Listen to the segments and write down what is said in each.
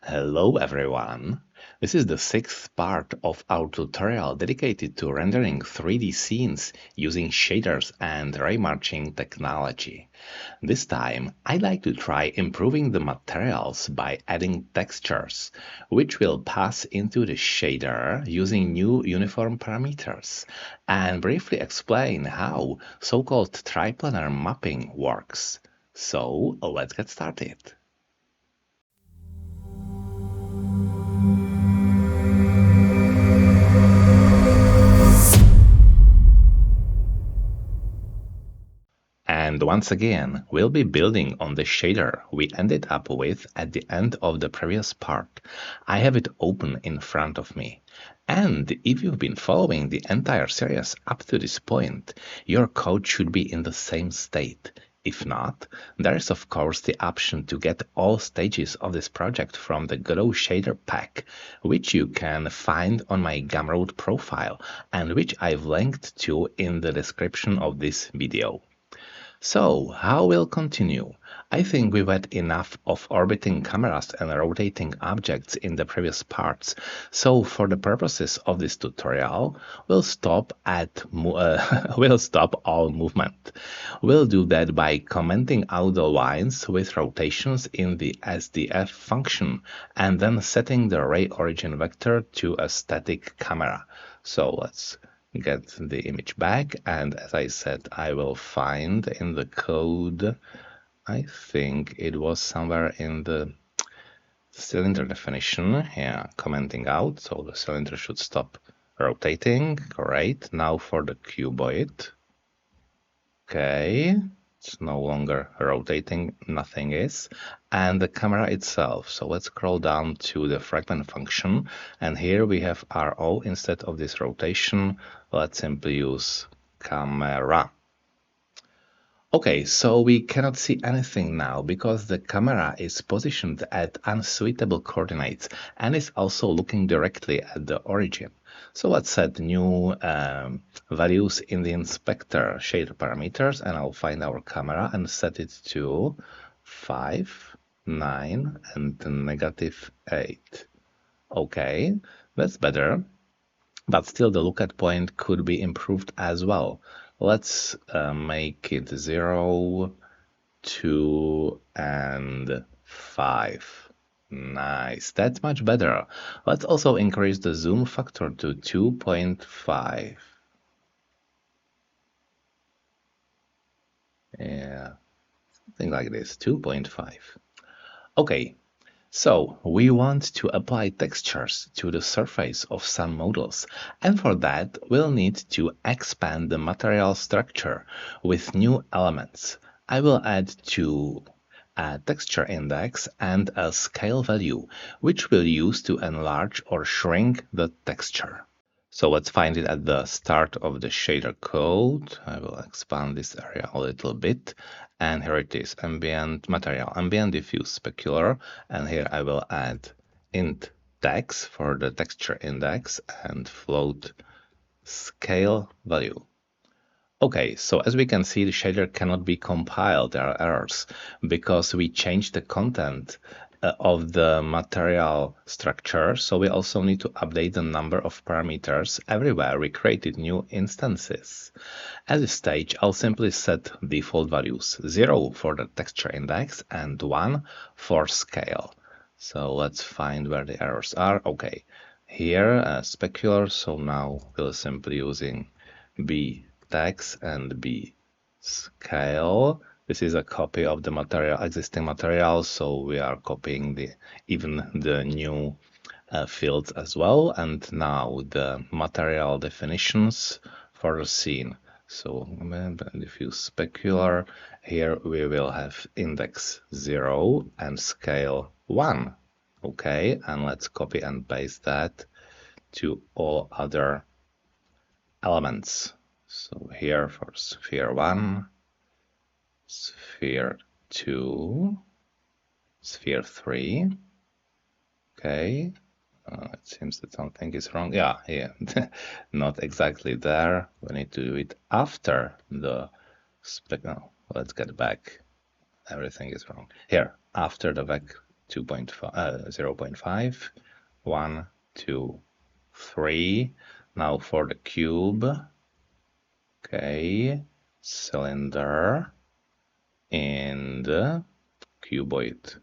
Hello everyone! This is the sixth part of our tutorial dedicated to rendering 3D scenes using shaders and Raymarching technology. This time, I'd like to try improving the materials by adding textures, which will pass into the shader using new uniform parameters, and briefly explain how so-called triplanar mapping works. So, let's get started. And once again, we'll be building on the shader we ended up with at the end of the previous part. I have it open in front of me. And if you've been following the entire series up to this point, your code should be in the same state. If not, there is of course the option to get all stages of this project from the Godot shader pack, which you can find on my Gumroad profile and which I've linked to in the description of this video. So, how we'll continue? I think we've had enough of orbiting cameras and rotating objects in the previous parts, so for the purposes of this tutorial, we'll stop all movement. We'll do that by commenting out the lines with rotations in the SDF function and then setting the ray origin vector to a static camera. So let's get the image back, and as I said, I will find in the code, I think it was somewhere in the cylinder definition, yeah, commenting out, so the cylinder should stop rotating. Great. Now for the cuboid. Okay, it's no longer rotating, nothing is. And the camera itself, so let's scroll down to the fragment function, and here we have RO instead of this rotation. Let's simply use camera. Okay, so we cannot see anything now because the camera is positioned at unsuitable coordinates and is also looking directly at the origin. So let's set new values in the inspector shader parameters, and I'll find our camera and set it to 5, 9, and -8. Okay, that's better, but still the lookout point could be improved as well. Let's make it 0, 2, and 5. Nice, that's much better. Let's also increase the zoom factor to 2.5. Yeah, something like this, 2.5. Okay, so we want to apply textures to the surface of some models, and for that we'll need to expand the material structure with new elements. I will add a texture index and a scale value, which we'll use to enlarge or shrink the texture. So let's find it at the start of the shader code. I will expand this area a little bit. And here it is, ambient material, ambient diffuse specular. And here I will add int text for the texture index and float scale value. Okay, so as we can see, the shader cannot be compiled. There are errors because we changed the content of the material structure, so we also need to update the number of parameters everywhere we created new instances. At this stage, I'll simply set default values, 0 for the texture index and 1 for scale. So let's find where the errors are. Okay, here specular, so now we're simply using b text and b scale. This is a copy of the material, existing material, so we are copying even the new fields as well. And now the material definitions for the scene. So diffuse specular, here we will have index 0 and scale 1. Okay, and let's copy and paste that to all other elements. So here for sphere 1, sphere 2, sphere 3. Okay, it seems that something is wrong. Yeah, not exactly there. We need to do it after the spec. No, let's get back. Everything is wrong. Here, after the vec 0.5, 1, 2, 3. Now for the cube, okay, cylinder and cuboid.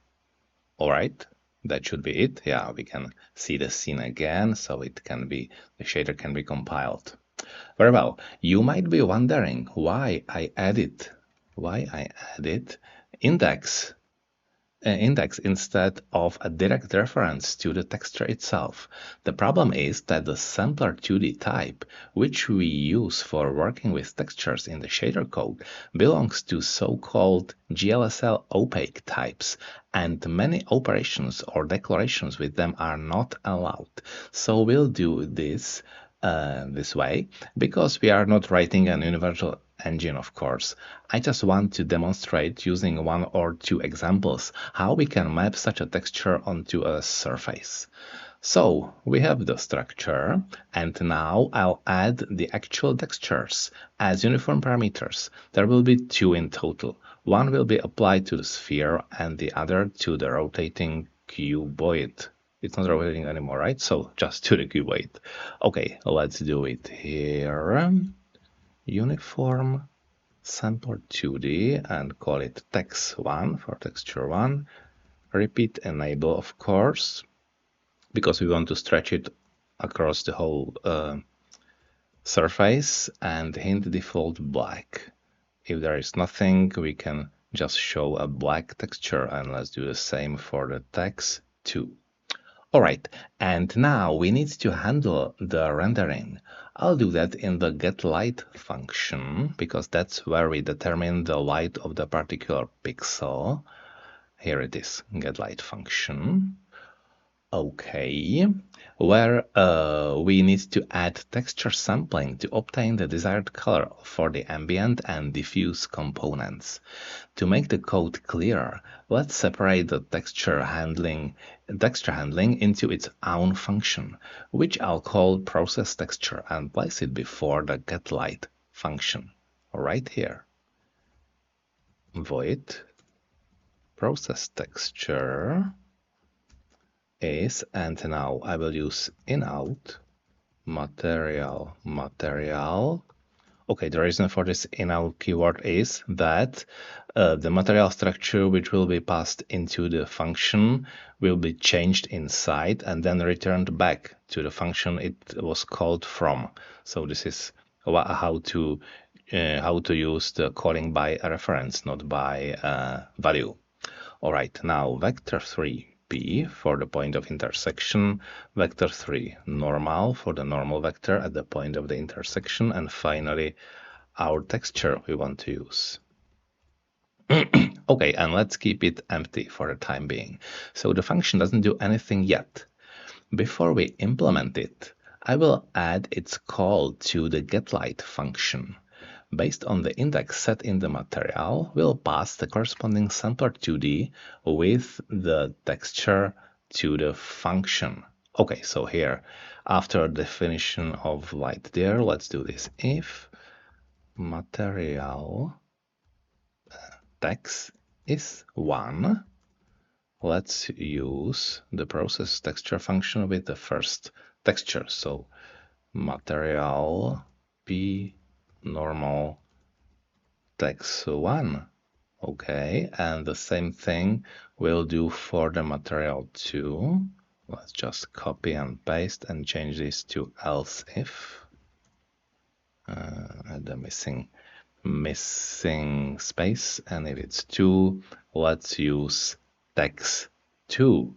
All right, that should be it. Yeah, we can see the scene again, so it can be, the shader can be compiled. Very well. You might be wondering why I added index index instead of a direct reference to the texture itself. The problem is that the sampler 2D type, which we use for working with textures in the shader code, belongs to so-called GLSL opaque types, and many operations or declarations with them are not allowed. So we'll do this this way because we are not writing an universal engine, of course. I just want to demonstrate using one or two examples how we can map such a texture onto a surface. So we have the structure, and now I'll add the actual textures as uniform parameters. There will be two in total. One will be applied to the sphere and the other to the rotating cuboid. It's not rotating anymore, right? So just to the cuboid. Okay, let's do it here. Uniform sampler 2D and call it text1 for texture 1. Repeat enable, of course, because we want to stretch it across the whole surface, and hint default black. If there is nothing, we can just show a black texture, and let's do the same for the text 2. Alright, and now we need to handle the rendering. I'll do that in the getLight function, because that's where we determine the light of the particular pixel. Here it is, getLight function. Okay, where we need to add texture sampling to obtain the desired color for the ambient and diffuse components. To make the code clearer, let's separate the texture handling into its own function, which I'll call process texture, and place it before the getLight function, right here. Void process texture is, and now I will use inout material. Okay, the reason for this inout keyword is that the material structure which will be passed into the function will be changed inside and then returned back to the function it was called from. So this is how to use the calling by a reference, not by value. All right, now vector 3p for the point of intersection, vector 3 normal for the normal vector at the point of the intersection, and finally our texture we want to use. Okay, and let's keep it empty for the time being. So the function doesn't do anything yet. Before we implement it, I will add its call to the getLight function. Based on the index set in the material, we'll pass the corresponding sampler 2D with the texture to the function. Okay, so here, after definition of light there, let's do this. If material text is 1, let's use the process texture function with the first texture. So material p normal text 1. Okay, and the same thing we'll do for the material 2. Let's just copy and paste and change this to else if. The missing space, and if it's 2, let's use text 2.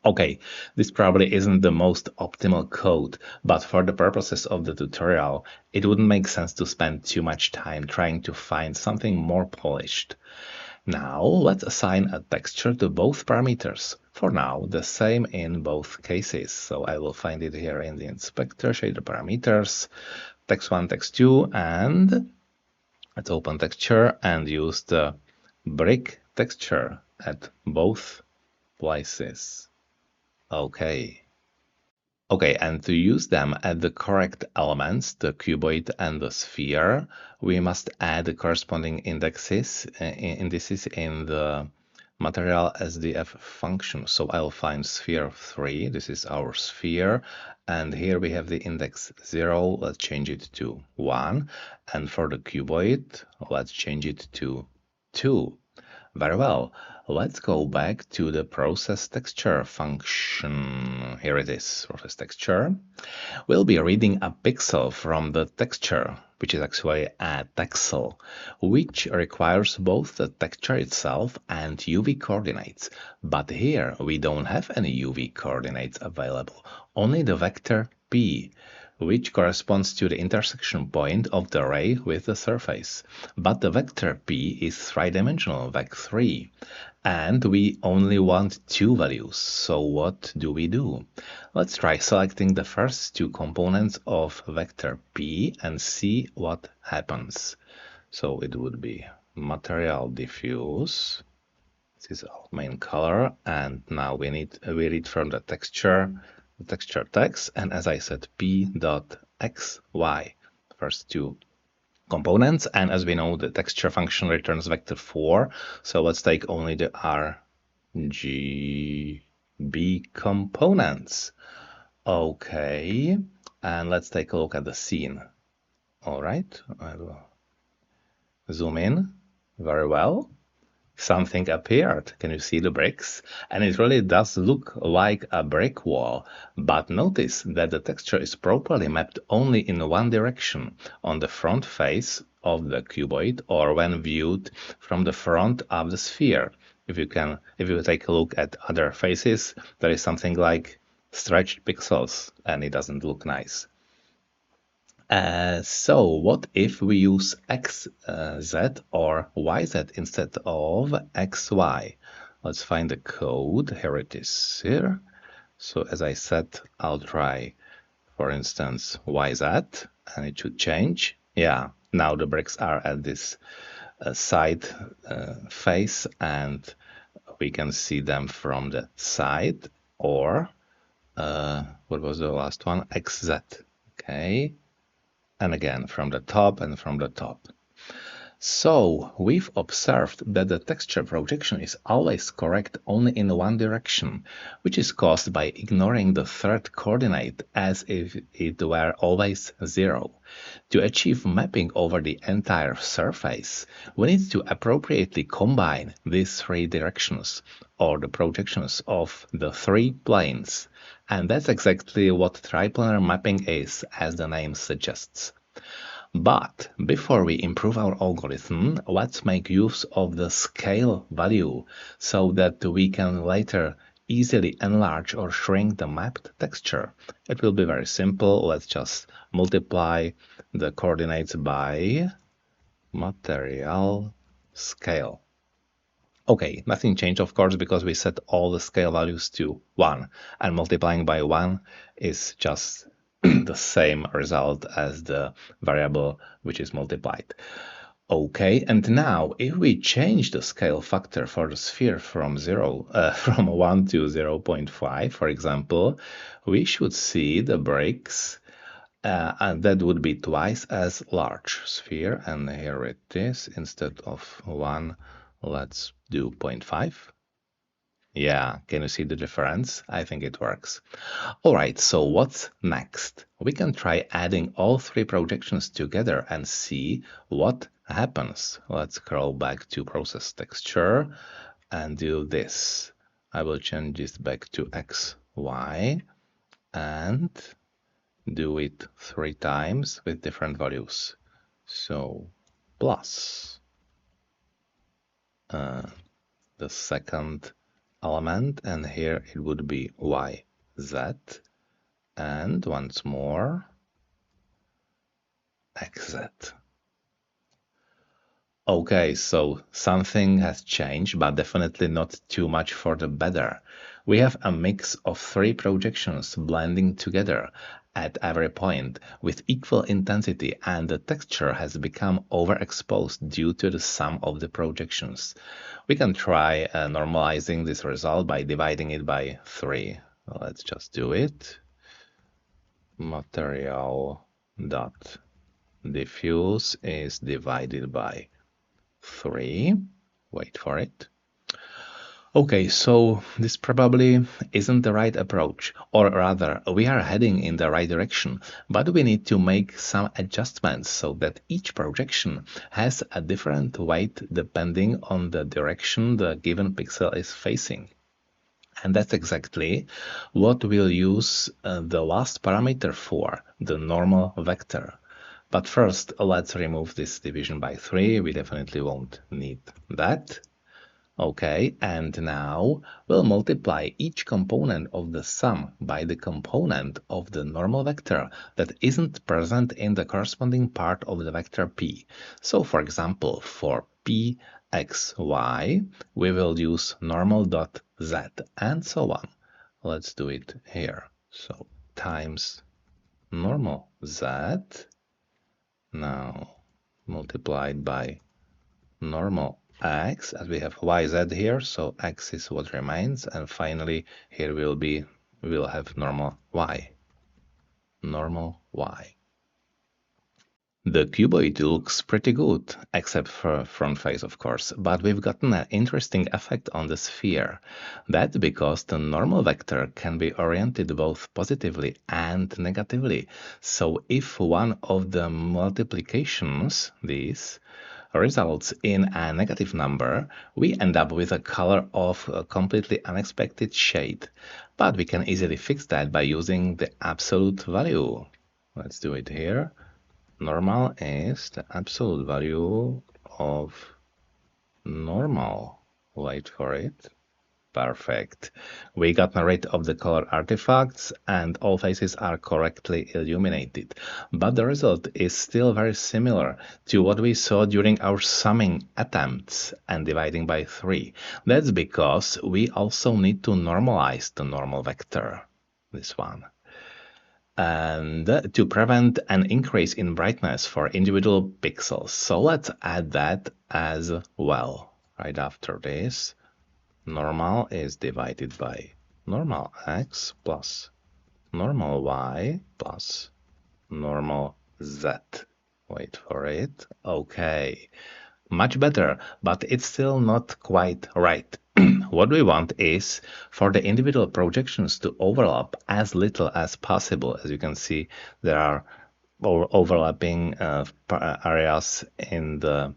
Okay, this probably isn't the most optimal code, but for the purposes of the tutorial, it wouldn't make sense to spend too much time trying to find something more polished. Now, let's assign a texture to both parameters. For now, the same in both cases. So I will find it here in the inspector, shader parameters, text1, text2, and let's open texture and use the brick texture at both places. Okay, and to use them at the correct elements, the cuboid and the sphere, we must add the corresponding indices in the material SDF function. So I'll find sphere 3. This is our sphere. And here we have the index 0. Let's change it to 1. And for the cuboid, let's change it to 2. Very well. Let's go back to the process texture function. Here it is, process texture. We'll be reading a pixel from the texture, which is actually a texel, which requires both the texture itself and UV coordinates. But here we don't have any UV coordinates available, only the vector P, which corresponds to the intersection point of the ray with the surface. But the vector P is three-dimensional, vec3, and we only want two values. So what do we do? Let's try selecting the first two components of vector P and see what happens. So it would be material diffuse. This is our main color, and now we read from the texture text, and as I said, p dot xy, first two components, and as we know, the texture function returns vector 4, so let's take only the RGB components. Okay, and let's take a look at the scene. All right, I will zoom in. Very well. Something appeared. Can you see the bricks? And it really does look like a brick wall. But notice that the texture is properly mapped only in one direction, on the front face of the cuboid or when viewed from the front of the sphere. If you take a look at other faces, there is something like stretched pixels and it doesn't look nice. So what if we use XZ or YZ instead of XY? Let's find the code. Here it is here. So as I said, I'll try, for instance, YZ, and it should change. Yeah, now the bricks are at this side face, and we can see them from the side. Or what was the last one? XZ. Okay. And again from the top and from the top. So we've observed that the texture projection is always correct only in one direction, which is caused by ignoring the third coordinate as if it were always 0. To achieve mapping over the entire surface, we need to appropriately combine these three directions, or the projections of the three planes. And that's exactly what triplanar mapping is, as the name suggests. But before we improve our algorithm, let's make use of the scale value so that we can later easily enlarge or shrink the mapped texture. It will be very simple. Let's just multiply the coordinates by material scale. Okay, nothing changed, of course, because we set all the scale values to 1, and multiplying by 1 is just the same result as the variable which is multiplied. Okay, and now if we change the scale factor for the sphere from 1 to 0.5, for example, we should see the bricks, and that would be twice as large sphere, and here it is. Instead of 1, let's do 0.5. Yeah, can you see the difference? I think it works. All right, so what's next? We can try adding all three projections together and see what happens. Let's scroll back to process texture and do this. I will change this back to X, Y, and do it 3 times with different values. So plus the second element, and here it would be YZ, and once more XZ. Okay, so something has changed, but definitely not too much for the better. We have a mix of 3 projections blending together at every point with equal intensity, and the texture has become overexposed due to the sum of the projections. We can try normalizing this result by dividing it by 3. Let's just do it. Material dot diffuse is divided by 3. Wait for it. Okay, so this probably isn't the right approach, or rather, we are heading in the right direction, but we need to make some adjustments so that each projection has a different weight depending on the direction the given pixel is facing. And that's exactly what we'll use the last parameter for, the normal vector. But first, let's remove this division by 3. We definitely won't need that. Okay, and now we'll multiply each component of the sum by the component of the normal vector that isn't present in the corresponding part of the vector p. So for example, for p, x, y, we will use normal dot z and so on. Let's do it here. So times normal z now multiplied by normal x, as we have yz here, so x is what remains, and finally here we'll have normal y. Normal y. The cuboid looks pretty good, except for front face, of course, but we've gotten an interesting effect on the sphere. That's because the normal vector can be oriented both positively and negatively. So if one of the multiplications, these, results in a negative number, we end up with a color of a completely unexpected shade. But we can easily fix that by using the absolute value. Let's do it here. Normal is the absolute value of normal. Wait for it. Perfect. We got rid of the color artifacts and all faces are correctly illuminated. But the result is still very similar to what we saw during our summing attempts and dividing by 3. That's because we also need to normalize the normal vector, this one, and to prevent an increase in brightness for individual pixels. So let's add that as well right after this. Normal is divided by normal x plus normal y plus normal z. Wait for it. Okay, much better, but it's still not quite right. What we want is for the individual projections to overlap as little as possible. As you can see, there are overlapping areas in the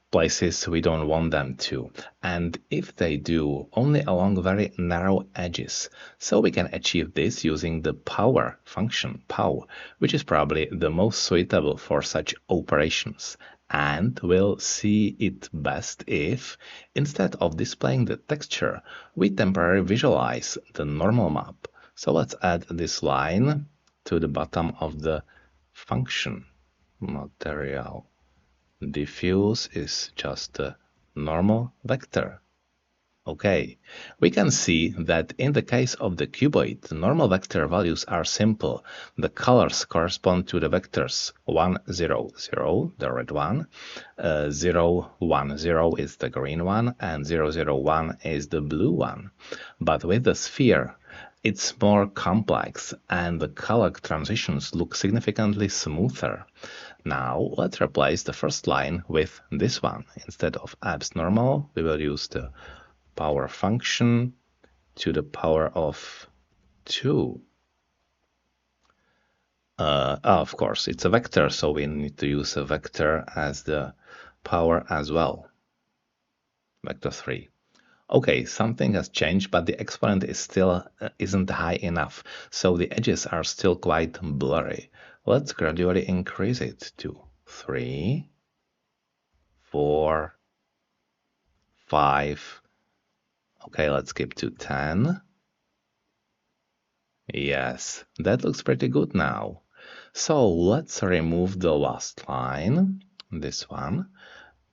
places we don't want them to, and if they do, only along very narrow edges. So we can achieve this using the power function, pow, which is probably the most suitable for such operations. And we'll see it best if, instead of displaying the texture, we temporarily visualize the normal map. So let's add this line to the bottom of the function. Material diffuse is just a normal vector. Okay, we can see that in the case of the cuboid, the normal vector values are simple. The colors correspond to the vectors 1, 0, 0, the red one, 0, 1, 0 is the green one, and 0, 0, 1 is the blue one. But with the sphere, it's more complex and the color transitions look significantly smoother. Now let's replace the first line with this one. Instead of abs normal, we will use the power function to the power of 2. Of course, it's a vector, so we need to use a vector as the power as well. Vector 3. Okay, something has changed, but the exponent is still isn't high enough, so the edges are still quite blurry. Let's gradually increase it to 3, 4, 5. Okay, let's skip to 10. Yes, that looks pretty good now. So let's remove the last line, this one,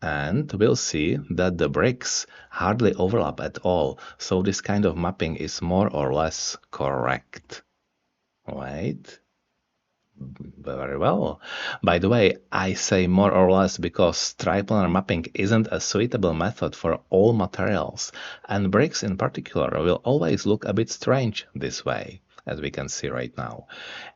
and we'll see that the bricks hardly overlap at all, so this kind of mapping is more or less correct. Wait. Very well. By the way, I say more or less because triplanar mapping isn't a suitable method for all materials, and bricks in particular will always look a bit strange this way. as we can see right now.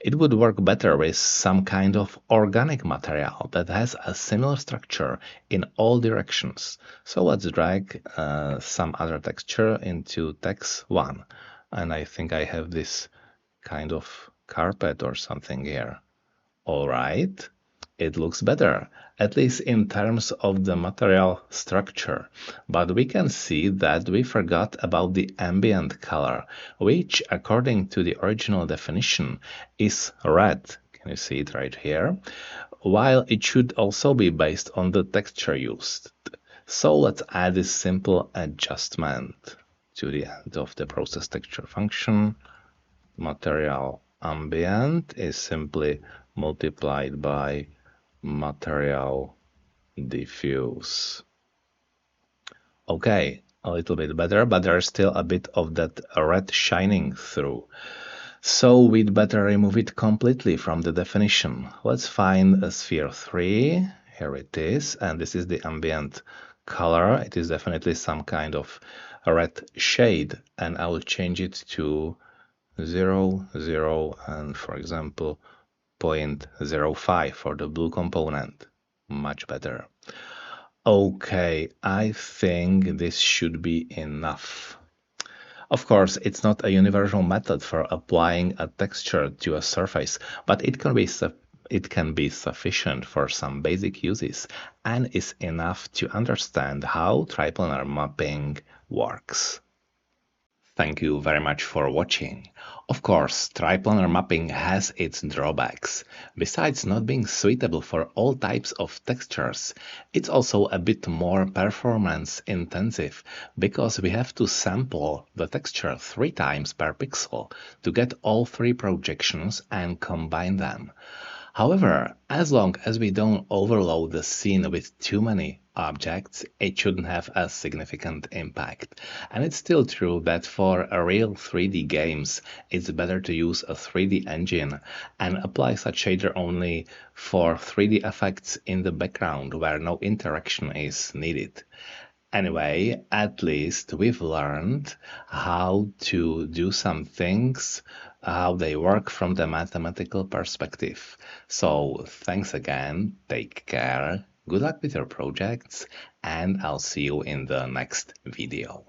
It would work better with some kind of organic material that has a similar structure in all directions. So let's drag some other texture into text 1. And I think I have this kind of carpet or something here. All right, it looks better, at least in terms of the material structure. But we can see that we forgot about the ambient color, which, according to the original definition, is red. Can you see it right here? While it should also be based on the texture used. So let's add this simple adjustment to the end of the process texture function. Material ambient is simply multiplied by material diffuse. Okay, a little bit better, but there's still a bit of that red shining through. So we'd better remove it completely from the definition. Let's find a sphere 3. Here it is, and this is the ambient color. It is definitely some kind of red shade, and I will change it to 0, 0, and for example 0.05 for the blue component. Much better. Okay, I think this should be enough. Of course, it's not a universal method for applying a texture to a surface, but it can be sufficient for some basic uses and is enough to understand how triplanar mapping works. Thank you very much for watching. Of course, triplanar mapping has its drawbacks. Besides not being suitable for all types of textures, it's also a bit more performance intensive because we have to sample the texture 3 times per pixel to get all 3 projections and combine them. However, as long as we don't overload the scene with too many objects, it shouldn't have a significant impact. And it's still true that for a real 3D games, it's better to use a 3D engine and apply such shader only for 3D effects in the background where no interaction is needed. Anyway, at least we've learned how to do some things, how they work from the mathematical perspective. So thanks again, take care, good luck with your projects, and I'll see you in the next video.